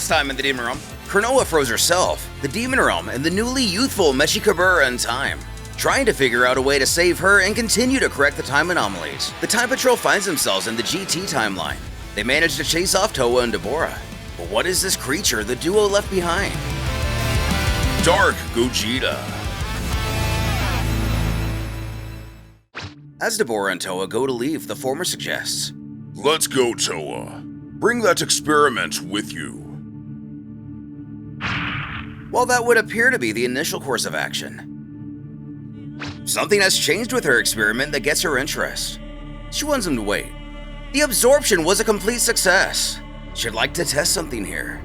last time in the Demon Realm, Cronoa froze herself, the Demon Realm, and the newly youthful Mechikabura in time, trying to figure out a way to save her and continue to correct the time anomalies. The Time Patrol finds themselves in the GT timeline. They manage to chase off Towa and Dabura. But what is this creature the duo left behind? Dark Gogeta. As Dabura and Towa go to leave, the former suggests, "Let's go, Towa. Bring that experiment with you." While that would appear to be the initial course of action, something has changed with her experiment that gets her interest. She wants him to wait. The absorption was a complete success. She'd like to test something here.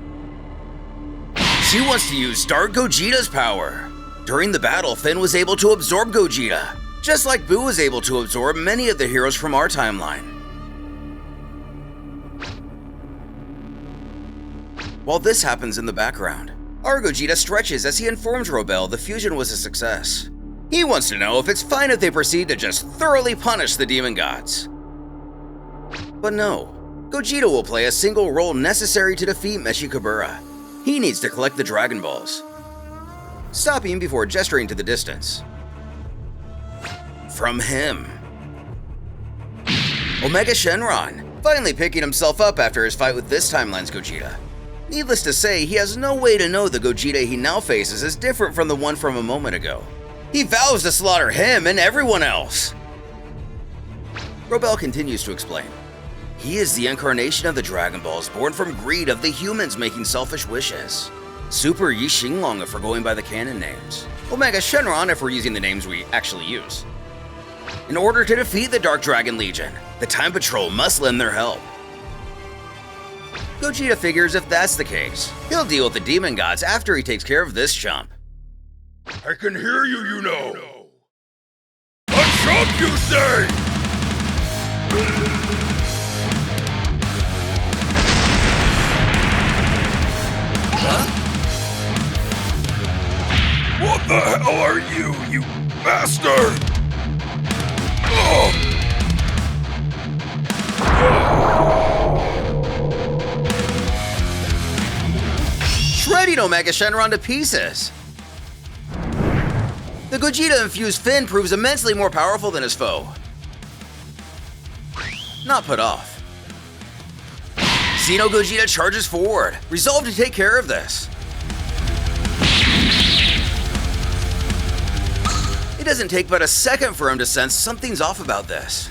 She wants to use Dark Gogeta's power. During the battle, Finn was able to absorb Gogeta, just like Boo was able to absorb many of the heroes from our timeline. While this happens in the background, our Gogeta stretches as he informs Robel the fusion was a success. He wants to know if it's fine if they proceed to just thoroughly punish the demon gods. But no, Gogeta will play a single role necessary to defeat Mechikabura. He needs to collect the Dragon Balls, stopping before gesturing to the distance. From him. Omega Shenron, finally picking himself up after his fight with this timeline's Gogeta. Needless to say, he has no way to know the Gogeta he now faces is different from the one from a moment ago. He vows to slaughter him and everyone else. Robel continues to explain. He is the incarnation of the Dragon Balls, born from greed of the humans making selfish wishes. Super Yi Xinglong if we're going by the canon names. Omega Shenron if we're using the names we actually use. In order to defeat the Dark Dragon Legion, the Time Patrol must lend their help. Gogeta figures if that's the case, he'll deal with the demon gods after he takes care of this chump. "I can hear you, you know. A chump, you say?" Huh? "What the hell are you, you bastard?" Oh. Shredding Omega Shenron to pieces. The Gogeta-infused Finn proves immensely more powerful than his foe. Not put off. Xeno Gogeta charges forward, resolved to take care of this. It doesn't take but a second for him to sense something's off about this.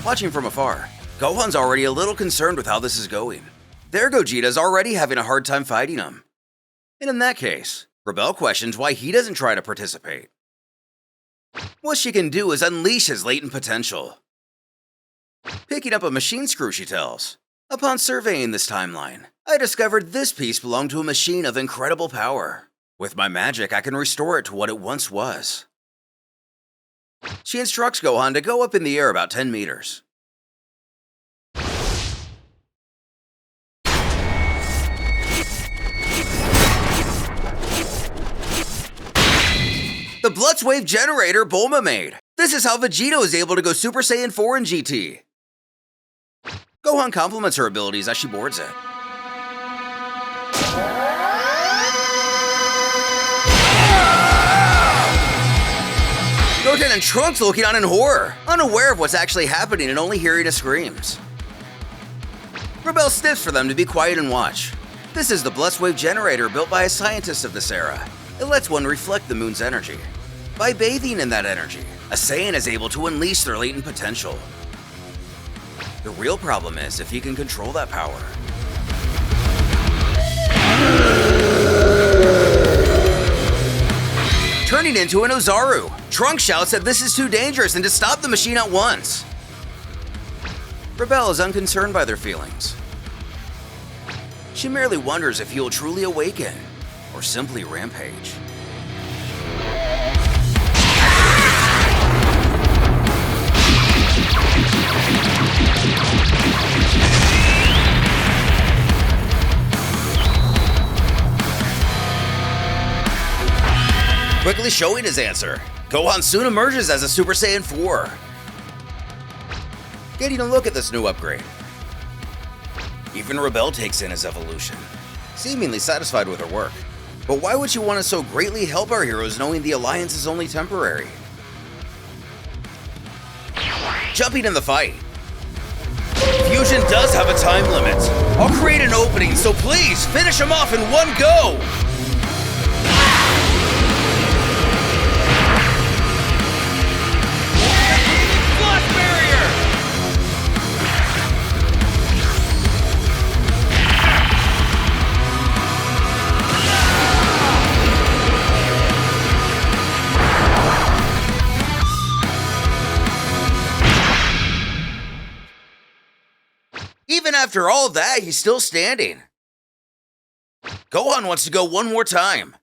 Watching from afar, Gohan's already a little concerned with how this is going. Their Gogeta's already having a hard time fighting him. And in that case, Rebel questions why he doesn't try to participate. What she can do is unleash his latent potential. Picking up a machine screw, she tells. Upon surveying this timeline, I discovered this piece belonged to a machine of incredible power. With my magic, I can restore it to what it once was. She instructs Gohan to go up in the air about 10 meters. The Blutz Wave generator Bulma made. This is how Vegeta was able to go Super Saiyan 4 in GT. Gohan compliments her abilities as she boards it. Goten and Trunks looking on in horror, unaware of what's actually happening and only hearing his screams. Rebel sniffs for them to be quiet and watch. This is the Blutz Wave generator built by a scientist of this era. It lets one reflect the moon's energy. By bathing in that energy, a Saiyan is able to unleash their latent potential. The real problem is if he can control that power. Turning into an Ozaru, Trunks shouts that this is too dangerous and to stop the machine at once. Rebel is unconcerned by their feelings. She merely wonders if he will truly awaken or simply rampage. Quickly showing his answer, Gohan soon emerges as a Super Saiyan 4. Getting a look at this new upgrade, Even Rebel takes in his evolution, seemingly satisfied with her work. But why would she want to so greatly help our heroes knowing the alliance is only temporary? Jumping in the fight. Fusion does have a time limit. I'll create an opening, so please finish him off in one go! Flash barrier! Even after all that, he's still standing. Gohan wants to go one more time,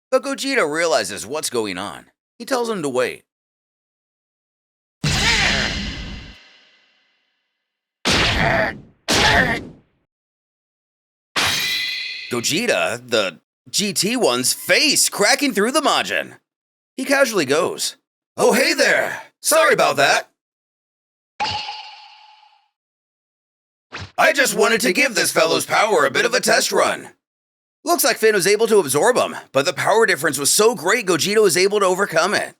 but Gogeta realizes what's going on. He tells him to wait. Gogeta, the GT1's face cracking through the Majin. He casually goes, "Oh, hey there! Sorry about that. I just wanted to give this fellow's power a bit of a test run." Looks like Finn was able to absorb him, but the power difference was so great Gogeta was able to overcome it.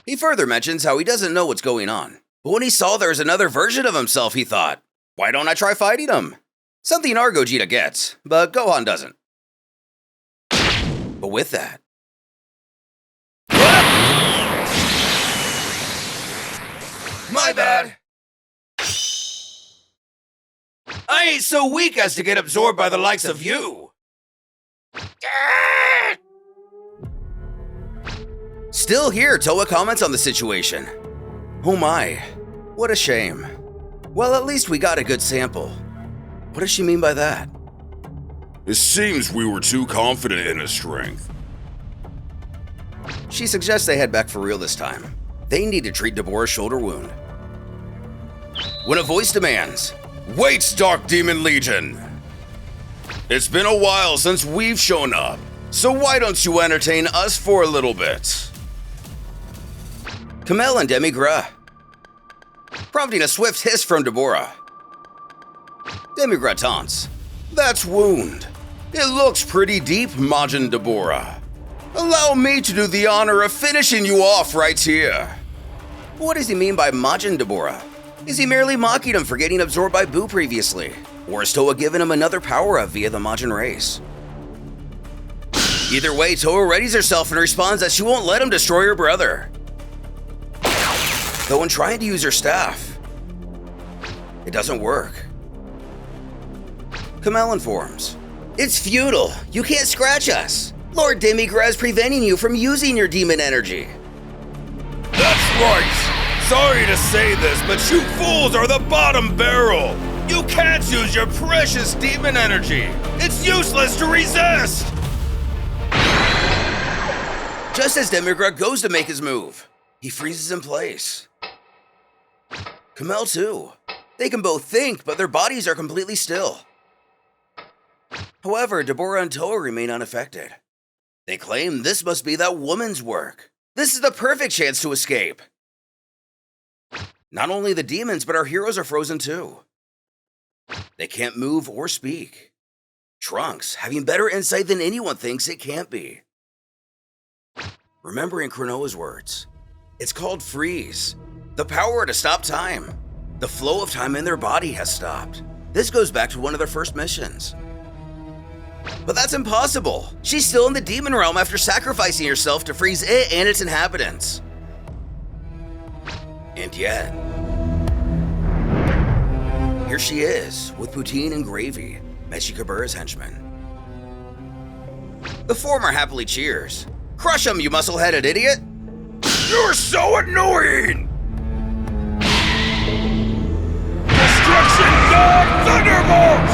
He further mentions how he doesn't know what's going on, but when he saw there was another version of himself, he thought, why don't I try fighting him? Something our Gogeta gets, but Gohan doesn't. But with that... My bad! I ain't so weak as to get absorbed by the likes of you! Still here, Towa comments on the situation. Oh my, what a shame. Well, at least we got a good sample. What does she mean by that? It seems we were too confident in his strength. She suggests they head back for real this time. They need to treat Dabura's shoulder wound. When a voice demands, "Wait, Dark Demon Legion! It's been a while since we've shown up, so why don't you entertain us for a little bit?" Kamel and Demigra, prompting a swift hiss from Dabura. Demigra taunts, "That's wound. It looks pretty deep, Majin Dabura. Allow me to do the honor of finishing you off right here." What does he mean by Majin Dabura? Is he merely mocking him for getting absorbed by Boo previously? Or is Towa giving him another power-up via the Majin race? Either way, Towa readies herself and responds that she won't let him destroy her brother. Though when trying to use her staff, it doesn't work. Kamel informs, "It's futile. You can't scratch us. Lord Demigra is preventing you from using your demon energy." That's right! Sorry to say this, but you fools are the bottom barrel! You can't use your precious demon energy! It's useless to resist! Just as Demigra goes to make his move, he freezes in place. Kamel too. They can both think, but their bodies are completely still. However, Dabura and Towa remain unaffected. They claim this must be that woman's work. This is the perfect chance to escape. Not only the demons, but our heroes are frozen too. They can't move or speak. Trunks, having better insight than anyone, thinks it can't be. Remembering Kranoa's words, it's called freeze. The power to stop time. The flow of time in their body has stopped. This goes back to one of their first missions. But that's impossible. She's still in the demon realm after sacrificing herself to freeze it and its inhabitants. And yet, here she is, with Poutine and Gravy, Mechikabura's henchmen. The former happily cheers. "Crush him, you muscle-headed idiot!" You're so annoying! Destruction God Thunderbolt!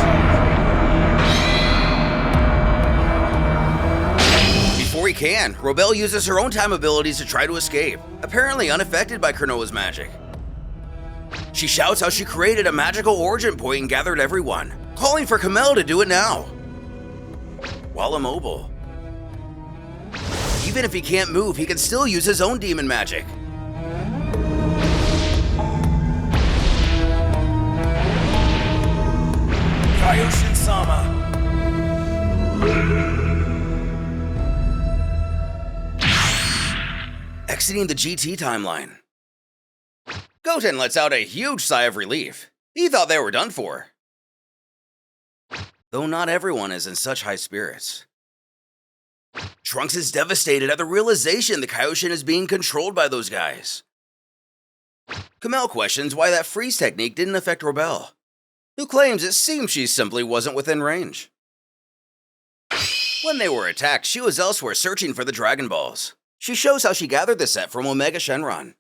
Before he can, Rebel uses her own time abilities to try to escape, apparently unaffected by Kranoa's magic. She shouts how she created a magical origin point and gathered everyone, calling for Kamel to do it now. While immobile. Even if he can't move, he can still use his own demon magic. exiting the GT timeline. Goten lets out a huge sigh of relief. He thought they were done for. Though not everyone is in such high spirits. Trunks is devastated at the realization the Kaioshin is being controlled by those guys. Kamel questions why that freeze technique didn't affect Rebel, who claims it seems she simply wasn't within range. When they were attacked, she was elsewhere searching for the Dragon Balls. She shows how she gathered the set from Omega Shenron.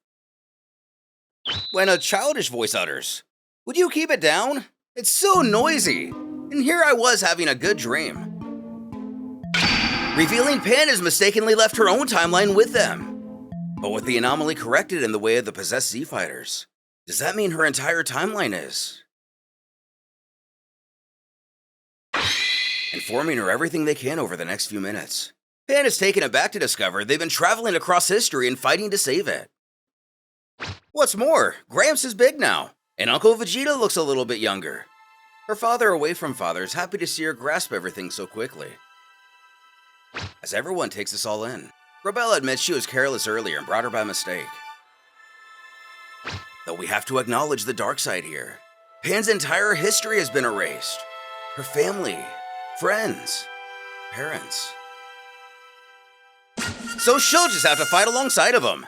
When a childish voice utters, "Would you keep it down? It's so noisy." And here I was having a good dream. Revealing Pan has mistakenly left her own timeline with them. But with the anomaly corrected in the way of the possessed Z-Fighters, does that mean her entire timeline is? Informing her everything they can over the next few minutes. Pan is taken aback to discover they've been traveling across history and fighting to save it. What's more, Gramps is big now, and Uncle Vegeta looks a little bit younger. Her father away from father is happy to see her grasp everything so quickly. As everyone takes this all in, Rebel admits she was careless earlier and brought her by mistake. Though we have to acknowledge the dark side here. Pan's entire history has been erased. Her family, friends, parents. So she'll just have to fight alongside of him.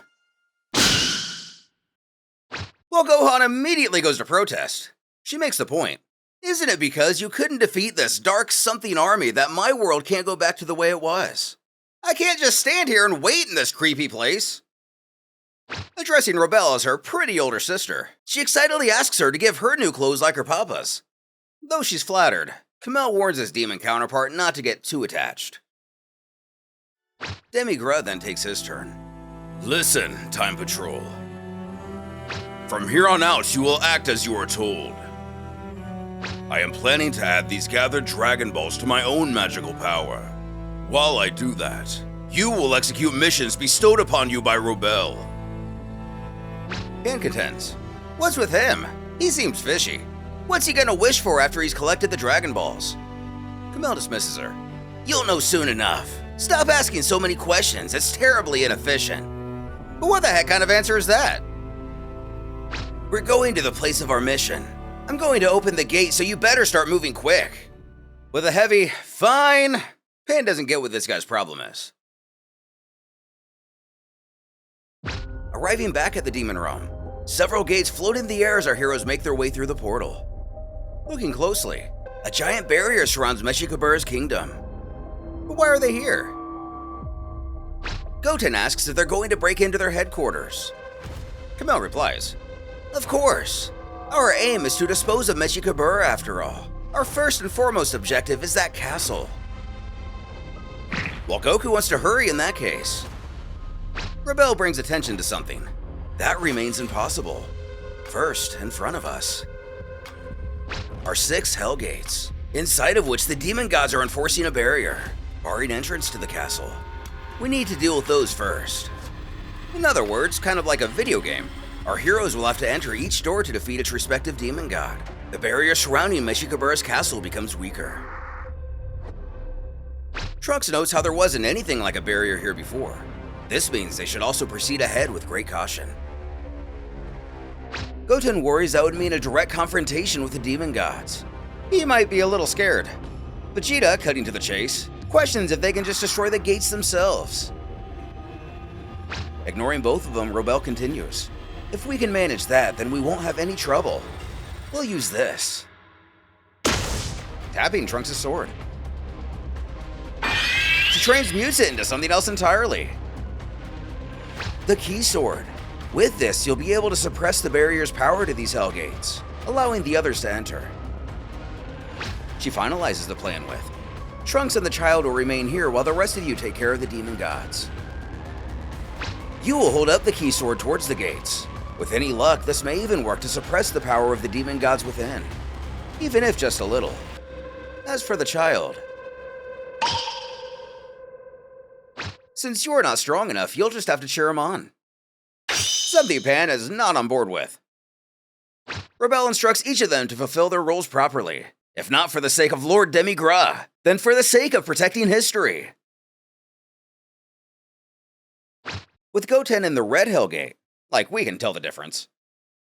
Well, Gohan immediately goes to protest. She makes the point. Isn't it because you couldn't defeat this dark something army that my world can't go back to the way it was? I can't just stand here and wait in this creepy place. Addressing Rebel as her pretty older sister, she excitedly asks her to give her new clothes like her papa's. Though she's flattered, Kamel warns his demon counterpart not to get too attached. Demi-Gra then takes his turn. Listen, Time Patrol. From here on out, you will act as you are told. I am planning to add these gathered Dragon Balls to my own magical power. While I do that, you will execute missions bestowed upon you by Rebel. Pan contends. What's with him? He seems fishy. What's he gonna wish for after he's collected the Dragon Balls? Kamel dismisses her. You'll know soon enough. Stop asking so many questions, it's terribly inefficient. But what the heck kind of answer is that? We're going to the place of our mission. I'm going to open the gate, so you better start moving quick. With a heavy, fine, Pan doesn't get what this guy's problem is. Arriving back at the Demon Realm, several gates float in the air as our heroes make their way through the portal. Looking closely, a giant barrier surrounds Meshikabura's kingdom. But why are they here? Goten asks if they're going to break into their headquarters. Kamel replies, of course. Our aim is to dispose of Meshikabura after all. Our first and foremost objective is that castle. Well, Goku wants to hurry in that case. Rebel brings attention to something. That remains impossible. First, in front of us, are 6 Hell Gates, inside of which the demon gods are enforcing a barrier, barring entrance to the castle. We need to deal with those first. In other words, kind of like a video game. Our heroes will have to enter each door to defeat its respective demon god. The barrier surrounding Meshikabura's castle becomes weaker. Trunks notes how there wasn't anything like a barrier here before. This means they should also proceed ahead with great caution. Goten worries that would mean a direct confrontation with the demon gods. He might be a little scared. Vegeta, cutting to the chase, questions if they can just destroy the gates themselves. Ignoring both of them, Rebel continues. If we can manage that, then we won't have any trouble. We'll use this. Tapping Trunks' sword. She transmutes it into something else entirely. The Key Sword. With this, you'll be able to suppress the barrier's power to these Hell Gates, allowing the others to enter. She finalizes the plan with, Trunks and the child will remain here while the rest of you take care of the demon gods. You will hold up the Key Sword towards the gates. With any luck, this may even work to suppress the power of the demon gods within, even if just a little. As for the child, since you're not strong enough, you'll just have to cheer him on. Something Pan is not on board with. Rebel instructs each of them to fulfill their roles properly, if not for the sake of Lord Demi-Gra, then for the sake of protecting history. With Goten in the red Hellgate, like we can tell the difference.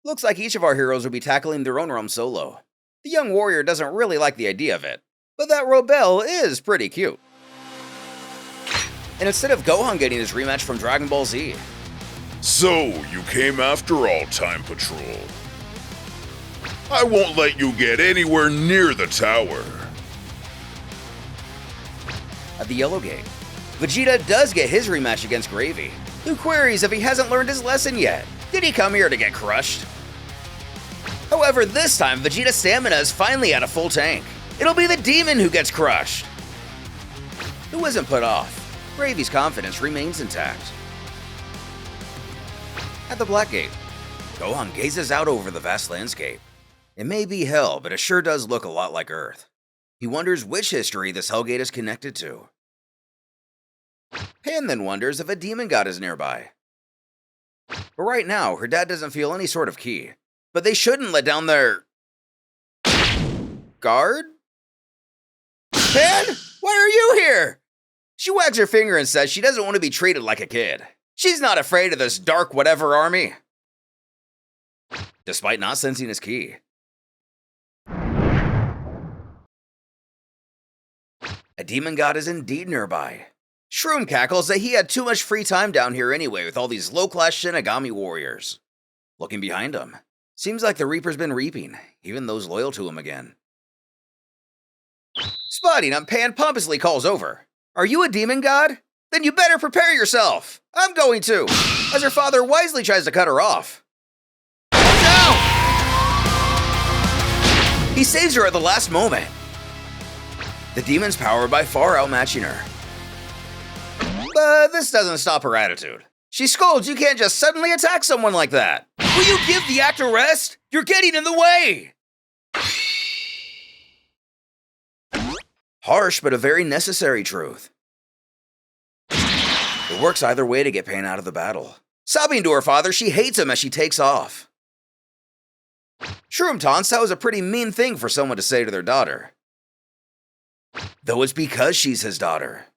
Looks like each of our heroes will be tackling their own realm solo. The young warrior doesn't really like the idea of it, but that Robel is pretty cute. And instead of Gohan getting his rematch from Dragon Ball Z. So, you came after all, Time Patrol. I won't let you get anywhere near the tower. At the Yellow Gate, Vegeta does get his rematch against Gravy, who queries if he hasn't learned his lesson yet. Did he come here to get crushed? However, this time Vegeta's stamina is finally at a full tank. It'll be the demon who gets crushed. Who isn't put off? Gravy's confidence remains intact. At the Black Gate, Gohan gazes out over the vast landscape. It may be hell, but it sure does look a lot like Earth. He wonders which history this Hellgate is connected to. Pan then wonders if a demon god is nearby. But right now, her dad doesn't feel any sort of key. But they shouldn't let down their... guard? Pan? Why are you here? She wags her finger and says she doesn't want to be treated like a kid. She's not afraid of this dark whatever army. Despite not sensing his key. A demon god is indeed nearby. Shroom cackles that he had too much free time down here anyway with all these low-class Shinigami warriors. Looking behind him, seems like the Reaper's been reaping, even those loyal to him again. Spotting him, Pan pompously calls over. Are you a demon god? Then you better prepare yourself. I'm going to, as her father wisely tries to cut her off. No! He saves her at the last moment. The demon's power by far outmatching her. But this doesn't stop her attitude. She scolds you can't just suddenly attack someone like that. Will you give the act a rest? You're getting in the way! Harsh, but a very necessary truth. It works either way to get Pan out of the battle. Sobbing to her father, she hates him as she takes off. Shroom taunts that was a pretty mean thing for someone to say to their daughter. Though it's because she's his daughter.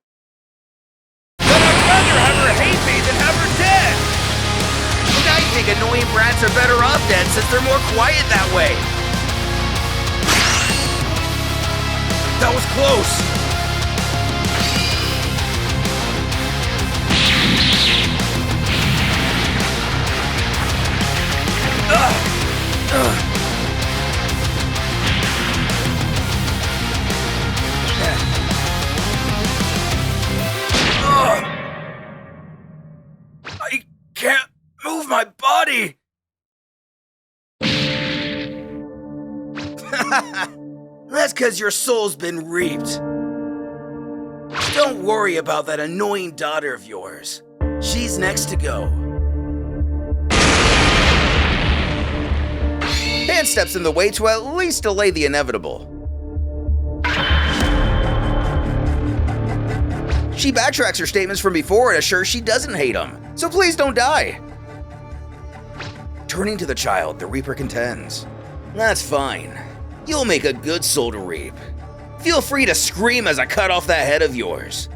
But I'd rather have her hate me than have her dead! And I think annoying brats are better off dead since they're more quiet that way. That was close! I can't move my body! That's because your soul's been reaped. Don't worry about that annoying daughter of yours. She's next to go. Pan steps in the way to at least delay the inevitable. She backtracks her statements from before and assures she doesn't hate him, so please don't die. Turning to the child, the Reaper contends. That's fine. You'll make a good soul to reap. Feel free to scream as I cut off that head of yours.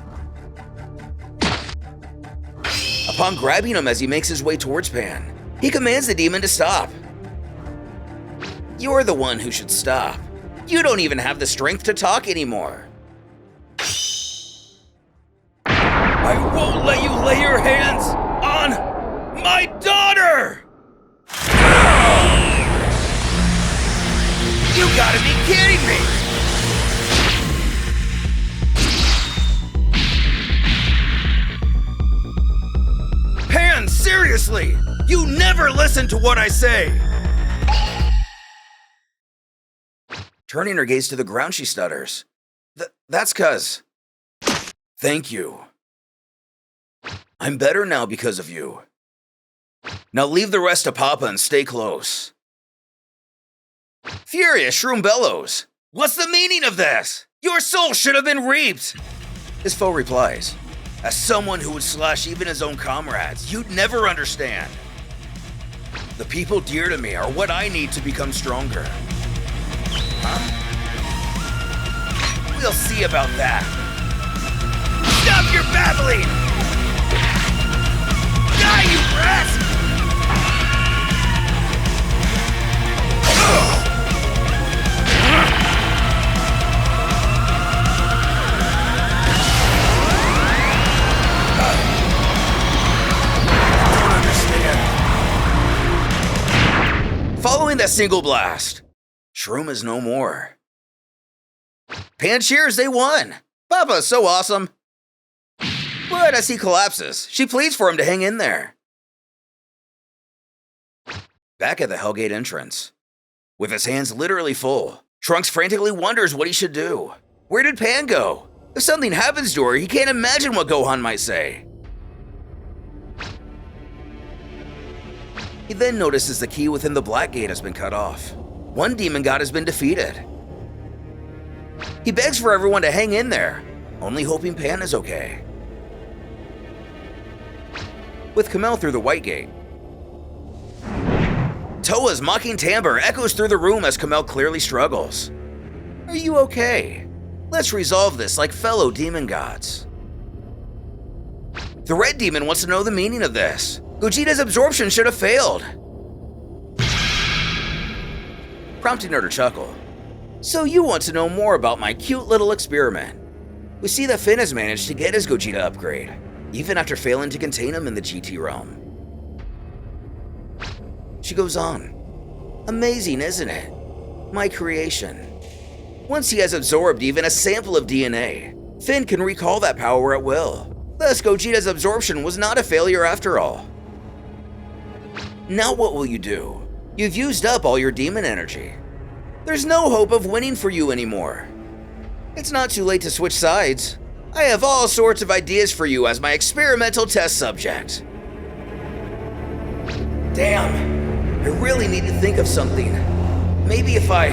Upon grabbing him as he makes his way towards Pan, he commands the demon to stop. You're the one who should stop. You don't even have the strength to talk anymore. I won't let you lay your hands on my daughter! You gotta be kidding me! Pan, seriously! You never listen to what I say! Turning her gaze to the ground, she stutters. That's 'cause... Thank you. I'm better now because of you. Now leave the rest to Papa and stay close. Furious, Shroom bellows. What's the meaning of this? Your soul should have been reaped! His foe replies, as someone who would slash even his own comrades, you'd never understand. The people dear to me are what I need to become stronger. Huh? We'll see about that. Stop your babbling! No! Die, you rat! Following that single blast, Shroom is no more. Pan cheers, they won! Papa's so awesome! But as he collapses, she pleads for him to hang in there. Back at the Hellgate entrance, with his hands literally full, Trunks frantically wonders what he should do. Where did Pan go? If something happens to her, he can't imagine what Gohan might say. He then notices the key within the Black Gate has been cut off. One demon god has been defeated. He begs for everyone to hang in there, only hoping Pan is okay. With Kamel through the White Gate, Towa's mocking timbre echoes through the room as Kamel clearly struggles. Are you okay? Let's resolve this like fellow demon gods. The Red Demon wants to know the meaning of this. Gogeta's absorption should have failed. Prompting her to chuckle. So you want to know more about my cute little experiment. We see that Finn has managed to get his Gogeta upgrade, even after failing to contain him in the GT realm. She goes on. Amazing, isn't it? My creation. Once he has absorbed even a sample of DNA, Finn can recall that power at will. Thus, Gogeta's absorption was not a failure after all. Now what will you do? You've used up all your demon energy. There's no hope of winning for you anymore. It's not too late to switch sides. I have all sorts of ideas for you as my experimental test subject. Damn, I really need to think of something. Maybe if I